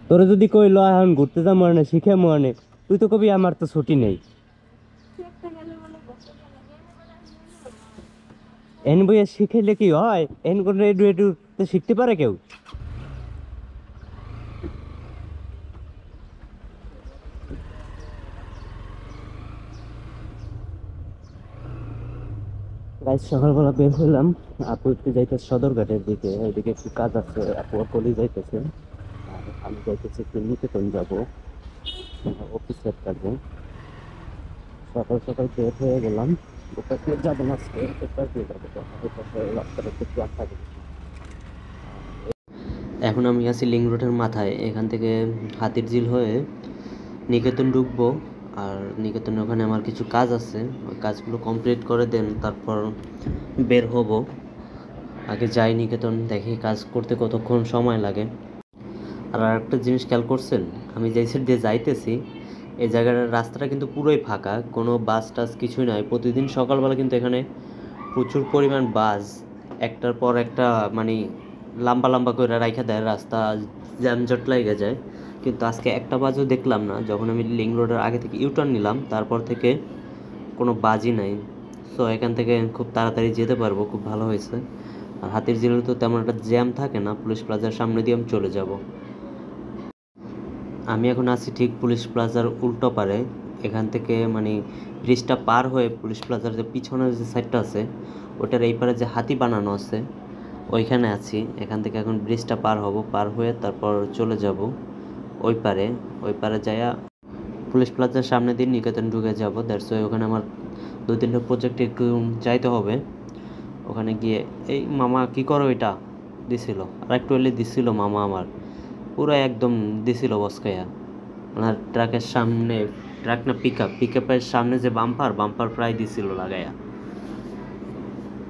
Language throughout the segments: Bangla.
তোরে যদি কইলো এখন ঘুরতে যা মনে শিখে মনে, তুই তো কবি আমার তো ছুটি নেই। এন বইয়ে শিখাইলে কি হয়? এন করে এডু এডু তো শিখতে পারে কেউ। গাইজ সকালবেলা বের হলাম, আপু একটু যাইতেছে সদরঘাটের দিকে, ওইদিকে একটু কাজ আছে, আপু কলি যাইতেছে। আর আমি যাইতেছি একটু নিকেতন যাবো অফিসের কাজে। সকাল সকাল বের হয়ে গেলাম, ওটা দিয়ে যাবো না আজকে, ওটা দিয়ে যাবো, রাস্তাটা একটু জ্যাম থাকে। এখন আমি আছি লিং রোডের মাথায়, এখান থেকে হাতির ঝিল হয়ে নিকেতন ঢুকবো। আর নিকেতনে ওখানে আমার কিছু কাজ আছে, ওই কাজগুলো কমপ্লিট করে দেন তারপর বের হব। আগে যাই নিকেতন, দেখি কাজ করতে কতক্ষণ সময় লাগে। আর আরেকটা জিনিস খেয়াল করছেন, আমি যেই সাইড দিয়ে যাইতেছি এই জায়গাটার রাস্তাটা কিন্তু পুরোই ফাঁকা, কোনো বাস টাস কিছুই নাই। প্রতিদিন সকালবেলা কিন্তু এখানে প্রচুর পরিমাণ বাস একটার পর একটা মানে লম্বা লম্বা করে রাইখা দেয়, রাস্তা জ্যামজট লেগে যায়। কিন্তু আজকে একটা বাসও দেখলাম না। যখন আমি লিং রোডের আগে থেকে ইউটার্ন নিলাম তারপর থেকে কোনো বাসই নাই। সো এখান থেকে খুব তাড়াতাড়ি যেতে পারবো, খুব ভালো হয়েছে। আর হাতির ঝিলে তো তেমন একটা জ্যাম থাকে না, পুলিশ প্লাজার সামনে দিয়ে আমি চলে যাব। আমি এখন আছি ঠিক পুলিশ প্লাজার উল্টো পারে। এখান থেকে মানে ব্রিজটা পার হয়ে পুলিশ প্লাজার যে পিছনের যে সাইডটা আছে ওটার এই পারে যে হাতি বানানো আছে ওইখানে আছি। এখান থেকে এখন ব্রিজটা পার হব, পার হয়ে তারপর চলে যাব ওই পারে। ওই পারে যাইয়া পুলিশ প্লাজার সামনে দিয়ে নিকেতন ঢুকে যাব। দ্যাটস ওয়াই ওখানে আমার 2-3টা প্রজেক্টে একটু যাইতে হবে। ওখানে গিয়ে এই মামা কি করো এটা দিছিল, আর একটু হলে দিছিল মামা আমার, পুরো একদম দিছিল বসকাইয়া। ওনার ট্রাকের সামনে, ট্রাক না পিক আপের সামনে যে বাম্পার প্রায় দিছিল লাগাইয়া।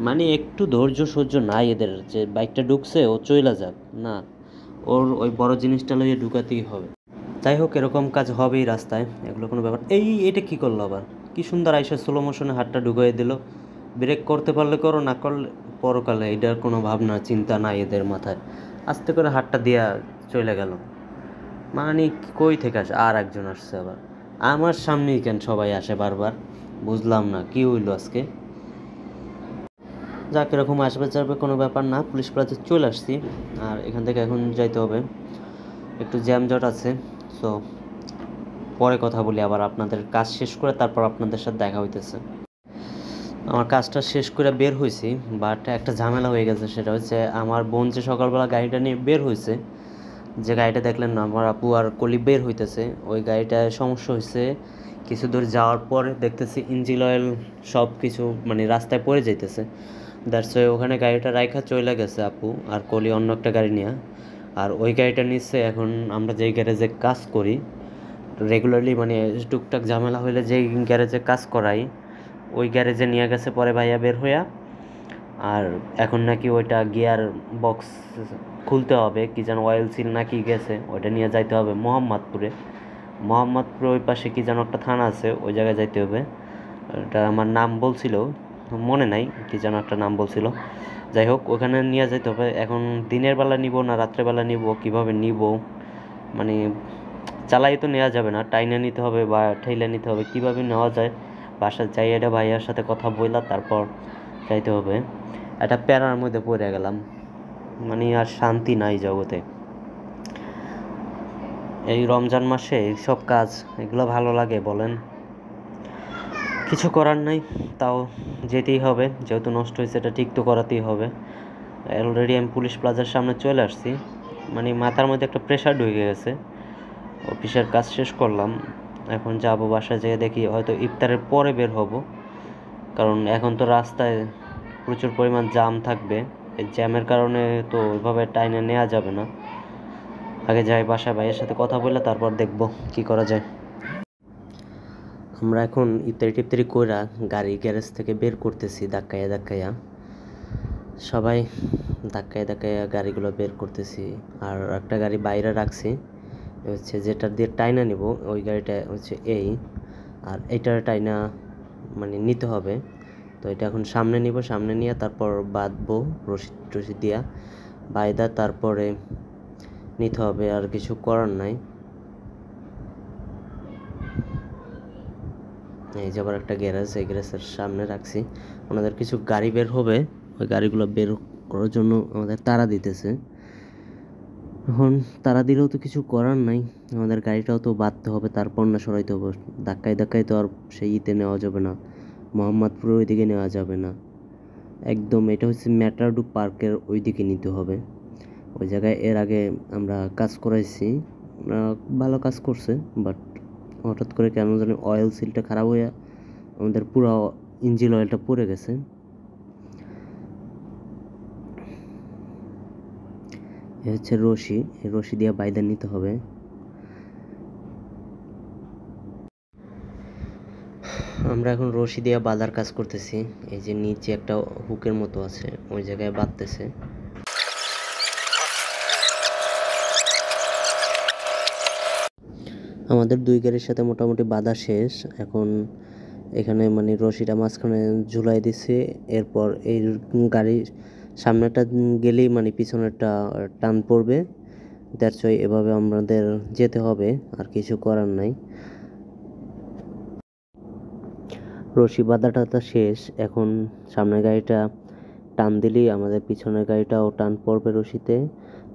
মানে একটু ধৈর্য সহ্য নাই এদের, যে বাইকটা ঢুকছে ও চইলা যাক না, ওর ওই বড় জিনিসটা লইয়ে ঢুকাতেই হবে। যাই হোক, এরকম কাজ হবেই রাস্তায়, এগুলো কোনো ব্যাপার। এটা কি করলো আবার? কি সুন্দর আইসা স্লো মোশনে হাতটা ঢুকাই দিল। ব্রেক করতে পারলে করো, না করলে পরকালে, এটার কোনো ভাবনা চিন্তা নাই এদের মাথায়। আস্তে করে হাতটা দিয়া চলে গেল। মানে কই থেকে আসে? আর একজন আসছে আবার আমার সামনেই, কেন সবাই আসে বারবার? বুঝলাম না কি হইলো আজকে। যাক, এরকম আসবে যাবে কোনো ব্যাপার না। পুলিশ প্লাজা চলে আসছি, আর এখান থেকে এখন যাইতে হবে, একটু জ্যামজট আছে। সো পরে কথা বলি আবার, আপনাদের কাজ শেষ করে তারপর আপনাদের সাথে দেখা হইতেছে। আমার কাজটা শেষ করে বের হয়েছি, বাট একটা ঝামেলা হয়ে গেছে। সেটা হচ্ছে আমার বোন যে সকালবেলা গাড়িটা নিয়ে বের হয়েছে, যে গাড়িটা দেখলেন না আমার আপু আর কলি বের হইতেছে, ওই গাড়িটায় সমস্যা হয়েছে। কিছু দূর যাওয়ার পর দেখতেছি ইঞ্জিন অয়েল সব কিছু মানে রাস্তায় পড়ে যাইতেছে। দ্যাটস ওয়াই ওখানে গাড়িটা রাইখা চলে গেছে আপু আর কলি অন্য একটা গাড়ি নিয়ে। আর ওই গাড়িটা নিচ্ছে এখন আমরা যেই গ্যারেজে কাজ করি রেগুলারলি, মানে টুকটাক ঝামেলা হলে যেই গ্যারেজে কাজ করাই ওই গ্যারেজে নিয়ে গেছে পরে ভাইয়া বের হইয়া। আর এখন নাকি ওইটা গিয়ার বক্স খুলতে হবে, কি যেন অয়েল সিল নাকি গেছে, ওইটা নিয়ে যাইতে হবে মোহাম্মদপুরে। মোহাম্মদপুরে ওই পাশে কি যেন একটা থানা আছে, ওই জায়গায় যাইতে হবে। ওটা আমার নাম বলছিল, মনে নাই, কি যেন একটা নাম বলছিল। যাই হোক, ওখানে নিয়ে যাইতে হবে। এখন দিনের বেলা নিব না রাত্রেবেলা নিব, কিভাবে নিব মানে চালাই তো নেওয়া যাবে না, টাইনে নিতে হবে বা ঠেলে নিতে হবে, কিভাবে নেওয়া যায়। বাসায় যাই এটা ভাইয়ার সাথে কথা বললা তারপর যাইতে হবে। একটা প্যারার মধ্যে পড়ে গেলাম, মানে আর শান্তি নাই জগতে। এই রমজান মাসে এইসব কাজ এগুলো ভালো লাগে বলেন? কিছু করার নাই, তাও যেতেই হবে, যেহেতু নষ্ট হয়েছে এটা ঠিক তো করাতেই হবে। অলরেডি আমি পুলিশ প্লাজার সামনে চলে আসছি, মানে মাথার মধ্যে একটা প্রেশার ঢুকে গেছে। অফিসের কাজ শেষ করলাম, এখন যাবো বাসায়, যেয়ে দেখি হয়তো ইফতারের পরে বের হব, কারণ এখন তো রাস্তায় প্রচুর পরিমাণ জ্যাম থাকবে। এই জ্যামের কারণে তো ওইভাবে টাইনে নেওয়া যাবে না। আগে যাই বাসায়, ভাইয়ের সাথে কথা বলে তারপর দেখব কি করা যায়। আমরা এখন ইফতারি টিফতারি কইরা গাড়ি গ্যারেজ থেকে বের করতেছি ধাক্কাইয়া ধাক্কাইয়া, সবাই ধাক্কাইয়া ধাক্কাইয়া গাড়িগুলো বের করতেছি। আর একটা গাড়ি বাইরে রাখছি, হচ্ছে যেটা দিয়ে টাইনা নিব ওই গাড়িটা হচ্ছে এই, আর এইটার টাইনা মানে নিতে হবে। তো এটা এখন সামনে নিব, সামনে নিয়ে তারপর বাঁধবো রশি টশি দিয়া, বাইদা তারপরে নিতে হবে, আর কিছু করার নাই। এই যে আবার একটা গ্যারেজ, এই গ্যারেজের সামনে রাখছি। ওনাদের কিছু গাড়ি বের হবে, ওই গাড়িগুলো বের করার জন্য আমাদের তাড়া দিতেছে। এখন তাড়া দিলেও তো কিছু করার নাই, আমাদের গাড়িটাও তো বাঁধতে হবে, তারপর না সরাইতে হবে। ধাক্কায় ধাক্কায় তো আর সেই ইতে নেওয়া যাবে না, মোহাম্মদপুরের ওইদিকে নেওয়া যাবে না। একদম এটা হচ্ছে ম্যাটারডু পার্কের ওই দিকে নিতে হবে। ওই জায়গায় এর আগে আমরা কাজ করাইছি, ভালো কাজ করছে, বাট হঠাৎ করে কেন জানি অয়েল সিলটা খারাপ হয়ে আমাদের পুরো ইঞ্জিন অয়েলটা পড়ে গেছে। এ হচ্ছে রশি, এই রশি দিয়ে বাইদা নিতে হবে। আমরা এখন রশি দিয়ে বাঁধার কাজ করতেছি। এই যে নিচে একটা হুকের মতো আছে, ওই জায়গায় বাঁধতেছে। আমাদের দুই গাড়ির সাথে মোটামুটি বাঁধা শেষ। এখন এখানে মানে রশিটা মাঝখানে ঝুলাই দিচ্ছে, এরপর এই গাড়ির সামনেটা গেলেই মানে পিছনেরটা টান পড়বে। দ্যাটস ওয়াই এভাবে আমাদের যেতে হবে, আর কিছু করার নাই। রশি বাঁধাটা শেষ, এখন সামনের গাড়িটা টান দিলেই আমাদের পিছনের গাড়িটাও টান পড়বে রশিতে,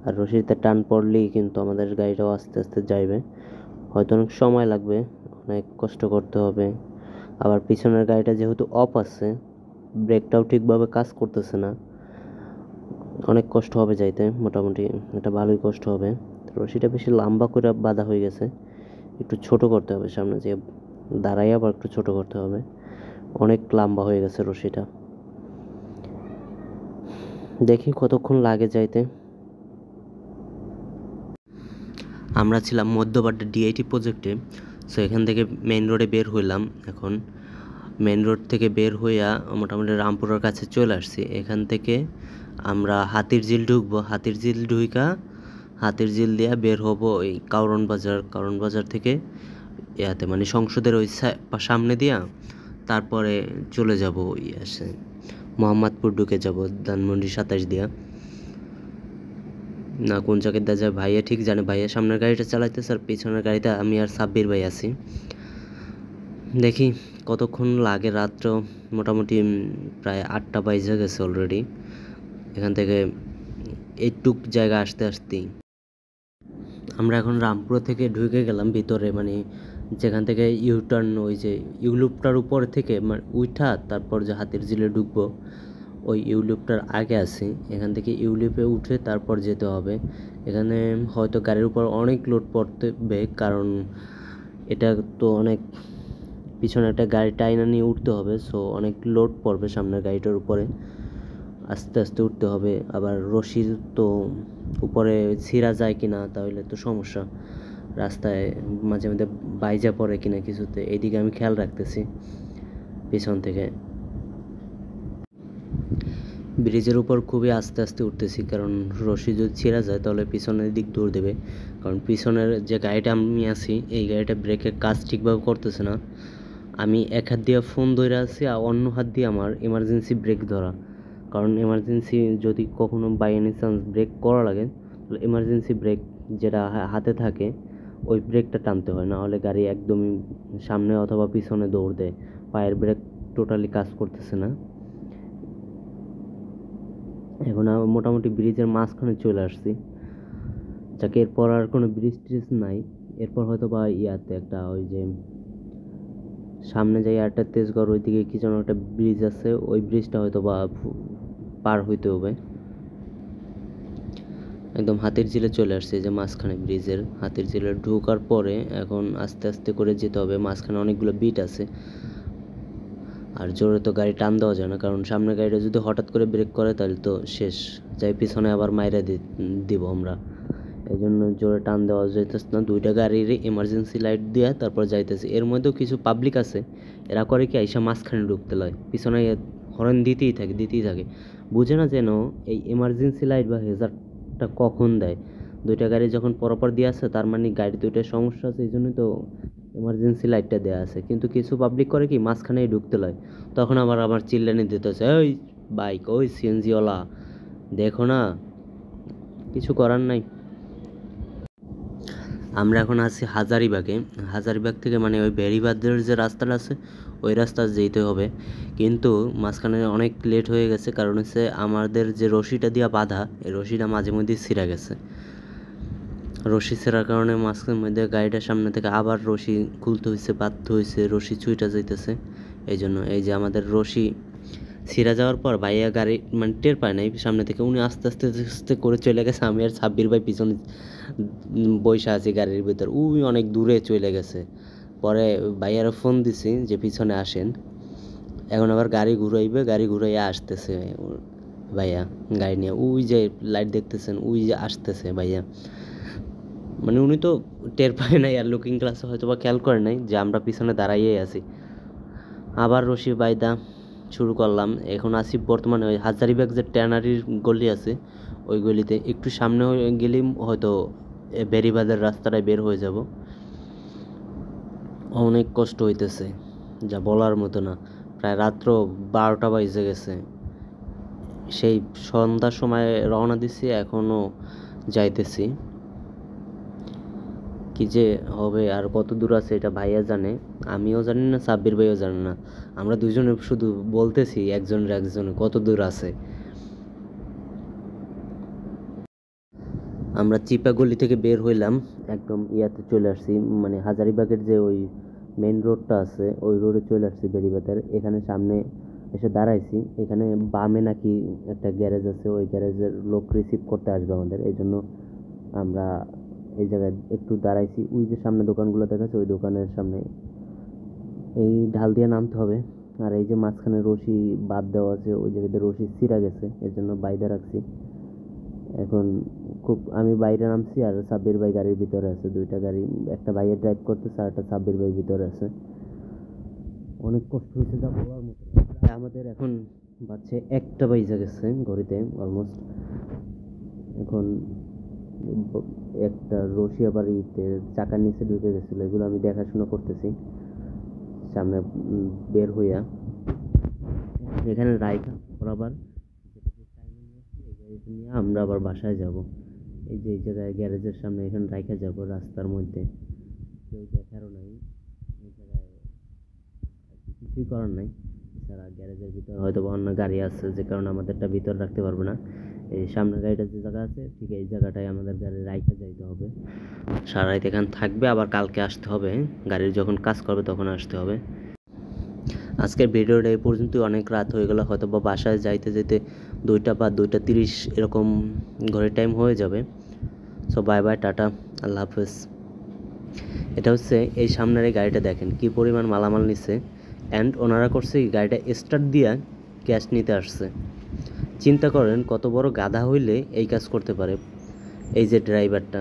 আর রশিতে টান পড়লেই কিন্তু আমাদের গাড়িটাও আস্তে আস্তে যাইবে। হয়তো অনেক সময় লাগবে, অনেক কষ্ট করতে হবে। আবার পিছনের গাড়িটা যেহেতু অফ আছে, ব্রেকটাও ঠিকভাবে কাজ করতেছে না, অনেক কষ্ট হবে যাইতে। মোটামুটি এটা ভালোই কষ্ট হবে। রশিটা বেশি লম্বা করে বাঁধা হয়ে গেছে, একটু ছোট করতে হবে, সামনে যে দাঁড়াই আবার একটু ছোট করতে হবে। অনেক লম্বা হয়ে গেছে রশিটা, দেখি কতক্ষণ লাগে যাইতে। আমরা ছিলাম মধ্যপাড়া ডিআইটি প্রজেক্টে, সো এখান থেকে মেইন রোডে বের হইলাম। এখন মেইন রোড থেকে বের হইয়া মোটামুটি রামপুরার কাছে চলে আসছি। এখান থেকে আমরা হাতির ঝিল ঢুকবো, হাতির ঝিল ঢুইকা হাতির ঝিল দিয়া বের হব ওই কারণ বাজার থেকে ইয়াতে মানে সংসদের ওই সামনে দিয়া, তারপরে চলে যাব ওই আসে মোহাম্মদপুর ঢুকে যাব ধানমন্ডি 27 দিয়া। না কোন জায়গায় দেওয়া যায় ভাইয়া ঠিক জানে, ভাইয়া সামনের গাড়িটা চালাইতেছে আর পিছনের গাড়িতে আমি আর সাব্বির ভাই আছি। দেখি কতক্ষণ লাগে। রাত্র মোটামুটি প্রায় 8টা বাজে গেছে অলরেডি। এখান থেকে এইটুক জায়গা আসতে আসতেই আমরা এখন রামপুরা থেকে ঢুকে গেলাম ভিতরে, মানে যেখান থেকে ইউটার্ন ওই যে ইউলুপটার উপর থেকে মানে উঠা তারপর যে হাতির ঝিলে ঢুকবো, ওই ইউলিপটার আগে আছি। এখান থেকে ইউলিপে উঠে তারপর যেতে হবে। এখানে হয়তো গাড়ির উপর অনেক লোড পড়বে, কারণ এটা তো অনেক পিছনে একটা গাড়ি টাইনা নিয়ে উঠতে হবে, সো অনেক লোড পড়বে সামনের গাড়িটার উপরে। আস্তে আস্তে উঠতে হবে, আবার রশির তো উপরে ছিঁড়া যায় কিনা তাহলে তো সমস্যা, রাস্তায় মাঝে মাঝে বাইজা পড়ে কিনা কিছুতে, এইদিকে আমি খেয়াল রাখতেছি পিছন থেকে। ব্রিজের উপর খুবই আস্তে আস্তে উঠতেছি, কারণ রশি যদি ছিঁড়া যায় তাহলে পিছনের দিক দৌড় দেবে। কারণ পিছনের যে গাড়িটা আমি আছি, এই গাড়িটা ব্রেকের কাজ ঠিকভাবে করতেছে না। আমি এক হাত দিয়ে ফোন ধরে আছি আর অন্য হাত দিয়ে আমার এমার্জেন্সি ব্রেক ধরা, কারণ এমার্জেন্সি যদি কখনো বাই এনি চান্স ব্রেক করা লাগে, তাহলে এমার্জেন্সি ব্রেক যেটা হাতে থাকে ওই ব্রেকটা টানতে হয়, না হলে গাড়ি একদমই সামনে অথবা পিছনে দৌড় দেয়। পায়ের ব্রেক টোটালি কাজ করতেছে না। এখন মোটামুটি ব্রিজের মাঝখানে চলে আসছি, যাকে এরপর আর কোনো ব্রিজ ট্রিজ নাই। এরপর হয়তো বা ইয়াতে একটা ওই যে সামনে যাই একটা তেজগড় ওইদিকে কি যেন একটা ব্রিজ আছে, ওই ব্রিজটা হয়তো বা পার হইতে হবে। একদম হাতির ঝিলে চলে আসছে, যে মাঝখানে ব্রিজের হাতির ঝিলে ঢোকার পরে এখন আস্তে আস্তে করে যেতে হবে। মাঝখানে অনেকগুলো বিট আছে, আর জোরে তো গাড়ি টান দেওয়া যায় না, কারণ সামনের গাড়িটা যদি হঠাৎ করে ব্রেক করে তাহলে তো শেষ, যাই পিছনে আবার মাইরা দিব আমরা। এই জন্য জোরে টান দেওয়া যাইতেছে না, দুইটা গাড়ির এমার্জেন্সি লাইট দিয়ে তারপর যাইতেছে। এর মধ্যেও কিছু পাবলিক আছে, এরা করে কি আইসা মাঝখানে ঢুকতে লয়, পিছনে হর্ন দিতেই থাকে, বুঝে না যেন এই এমার্জেন্সি লাইট বা হেজারটা কখন দেয়। দুইটা গাড়ি যখন পরপর দিয়ে আছে তার মানে গাড়ি দুইটার সমস্যা আছে, এই জন্যই তো এমার্জেন্সি লাইটটা দেওয়া আছে। কিন্তু কিছু পাবলিক করে কি মাঝখানেই ঢুকতে লয়, তখন আবার আমার চিল্লানি দিতেছে, ওই বাইক, ওই সিএনজিওয়ালা দেখো না। কিছু করার নাই, আমরা এখন আছি হাজারিবাগে। হাজারিবাগ থেকে মানে ওই বেড়িবাঁধের যে রাস্তাটা আছে ওই রাস্তা যেতে হবে, কিন্তু মাঝখানে অনেক লেট হয়ে গেছে, কারণ হচ্ছে আমাদের যে রশিটা দিয়া বাঁধা এই রশিটা মাঝে মধ্যেই ছিঁড়া গেছে। রশি ছেঁড়ার কারণে মাঝখানের মধ্যে গাড়িটার সামনে থেকে আবার রশি খুলতে হয়েছে, বাধ্য হয়েছে, রশি চুইটা যাইতেছে। এই জন্য এই যে আমাদের রশি ছিঁড়া যাওয়ার পর ভাইয়া গাড়ি মানে টের পায় নাই সামনে থেকে, উনি আস্তে আস্তে আস্তে করে চলে গেছে। আমি আর সাব্বির ভাই পিছনে বইসা আছি গাড়ির ভিতর, উই অনেক দূরে চলে গেছে। পরে ভাইয়ারা ফোন দিছি যে পিছনে আসেন, এখন আবার গাড়ি ঘুরাইবে, গাড়ি ঘুরাইয়া আসতেছে ভাইয়া গাড়ি নিয়ে। ওই যে লাইট দেখতেছেন ওই যে আসতেছে ভাইয়া, মানে উনি তো টের পায় নাই আর লুকিং গ্লাসে হয়তো বা খেয়াল করে নাই যে আমরা পিছনে দাঁড়াইয়েই আছি। আবার রশি বাইদা শুরু করলাম। এখন আছি বর্তমানে ওই হাজারিবাগ যে ট্যানারির গলি আছে ওই গলিতে, একটু সামনে গেলেই হয়তো বেড়িবাঁধের রাস্তাটায় বের হয়ে যাব। অনেক কষ্ট হইতেছে, যা বলার মতো না। প্রায় রাত্র 12টা বাজে গেছে, সেই সন্ধ্যার সময় রওনা দিছি, এখনও যাইতেছি। কি যে হবে আর কত দূর আছে এটা ভাইয়া জানে, আমিও জানি না, সাব্বির ভাইও জানে না। আমরা দুজনে শুধু বলতেছি একজনে কত দূর আছে। আমরা চিপা গলি থেকে বের হইলাম, একদম ইয়াতে চলে আসছি, মানে হাজারিবাগের যে ওই মেইন রোডটা আছে ওই রোডে চলে আসছি বেড়িবাঁধের। এখানে সামনে এসে দাঁড়াইছি, এখানে বামে নাকি একটা গ্যারেজ আছে, ওই গ্যারেজের লোক রিসিভ করতে আসবে আমাদের, এই জন্য আমরা এই জায়গায় একটু দাঁড়াইছি। ওই যে সামনে দোকানগুলো দেখাচ্ছে ওই দোকানের সামনে, এই ঢাল দিয়ে নামতে হবে। আর এই যে মাঝখানে রশি বাদ দেওয়া আছে, ওই জায়গাতে রশি ছিঁড়া গেছে, এর জন্য বাইরে রাখছি। এখন খুব আমি বাইরে নামছি আর সাব্বির ভাই গাড়ির ভিতরে আছে, দুইটা গাড়ি, একটা ভাইয়ে ড্রাইভ করতেছে আর একটা সাব্বির ভাই ভিতরে আছে। অনেক কষ্ট হয়েছে যা বলার মতো না। প্রায় আমাদের এখন বাজছে 1টা বাইজা গেছে ঘড়িতে অলমোস্ট। এখন একটা রশি আবার চাকার নিচে ঢুকে গেছিলো, এগুলো আমি দেখাশোনা করতেছি সামনে বের হইয়া। এখানে রাইখা আবার নিয়ে আমরা আবার বাসায় যাব। এই যে এই জায়গায় গ্যারেজের সামনে এখানে রাইখা যাব রাস্তার মধ্যে, কেউ দেখারও নাই এই জায়গায়, কিছুই করার নাই। এছাড়া গ্যারেজের ভিতর হয়তো অন্য গাড়ি আছে যে কারণে আমাদেরটা ভিতর রাখতে পারবো না। এই সামনের গাড়িটা যে জায়গা আছে ঠিক এই জায়গাটায় আমাদের গাড়ি রাইখা যাইতে হবে। সারা রাত এখানে থাকবে, আবার কালকে আসতে হবে, গাড়ির যখন কাজ করবে তখন আসতে হবে। আজকের ভিডিওটা এই পর্যন্তই, অনেক রাত হয়ে গেল, হয়তো বা বাসায় যাইতে যেতে 2টা বা 2টা 30 এরকম ঘড়ির টাইম হয়ে যাবে। সো বাই বাই, টাটা, আল্লাহ হাফেজ। এটা হচ্ছে এই সামনের এই গাড়িটা দেখেন কি পরিমাণ মালামাল নিচ্ছে, অ্যান্ড ওনারা করছে এই গাড়িটা স্টার্ট দিয়া ক্যাশ নিতে আসছে। চিন্তা করেন কত বড় গাধা হইলে এই কাজ করতে পারে এই যে ড্রাইভারটা।